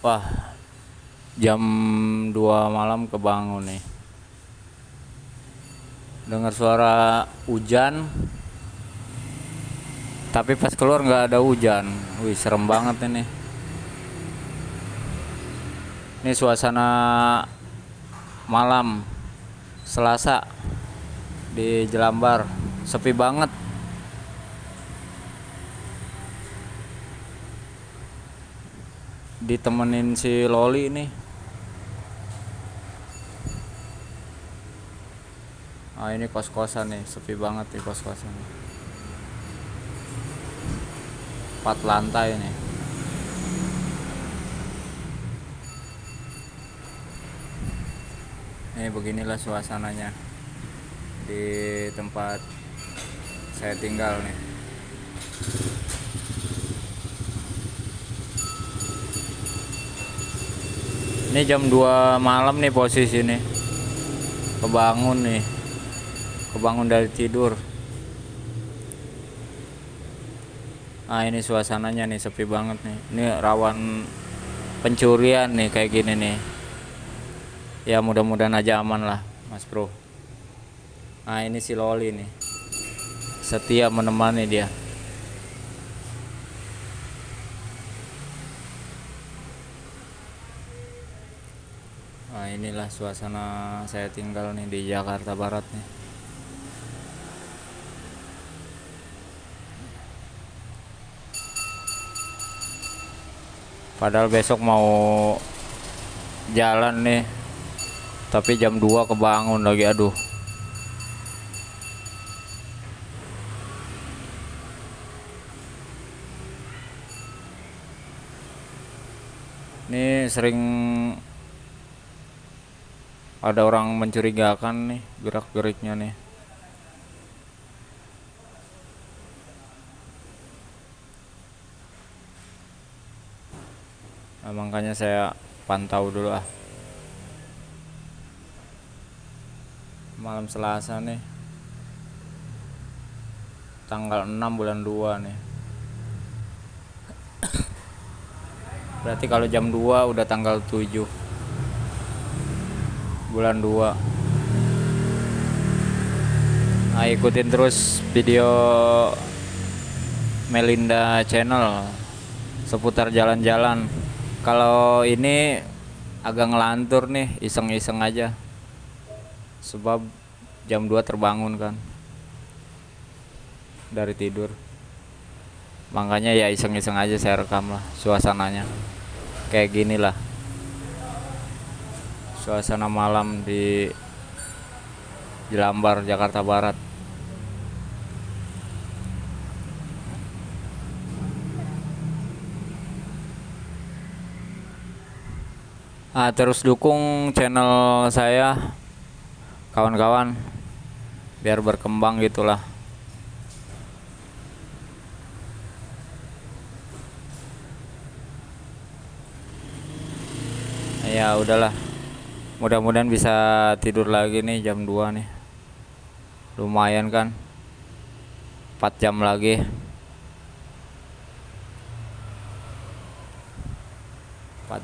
Wah, jam 2 malam kebangun nih. Dengar suara hujan, tapi pas keluar nggak ada hujan. Wih, serem banget ini. Ini suasana malam Selasa di Jelambar, sepi banget. Ditemenin si Loli nih. Ini kos-kosan nih, sepi banget nih kos-kosan. 4 lantai nih. Beginilah suasananya di tempat saya tinggal nih. Ini jam 2 malam nih posisi nih. Kebangun dari tidur. Ini suasananya nih, sepi banget nih. Ini rawan pencurian nih kayak gini nih. Ya mudah-mudahan aja aman lah, Mas Bro. Ini si Loli nih, setia menemani dia. Inilah suasana saya tinggal nih di Jakarta Barat nih. Padahal besok mau jalan nih, tapi jam 2 kebangun lagi. Aduh. Ini sering ada orang mencurigakan nih gerak-geriknya nih. Makanya saya pantau dulu malam Selasa nih, tanggal 6 bulan 2 nih. Berarti kalau jam 2 udah tanggal 7 bulan 2. Ikutin terus video Melinda Channel seputar jalan-jalan. Kalau ini agak ngelantur nih, iseng-iseng aja. Sebab jam 2 terbangun kan dari tidur. Makanya ya iseng-iseng aja saya rekam lah suasananya. Kayak gini lah suasana malam di Jelambar, Jakarta Barat. Terus dukung channel saya, kawan-kawan, biar berkembang gitulah. Ya udahlah, mudah-mudahan bisa tidur lagi nih jam 2 nih. Lumayan kan, 4 jam lagi.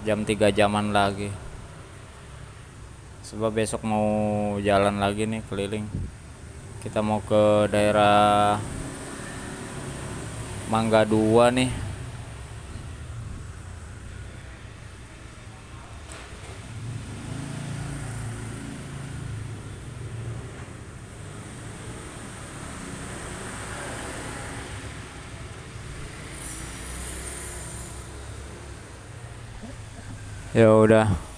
Jam 3 jaman lagi. Sebab besok mau jalan lagi nih keliling. Kita mau ke daerah Mangga 2 nih. Ya udah.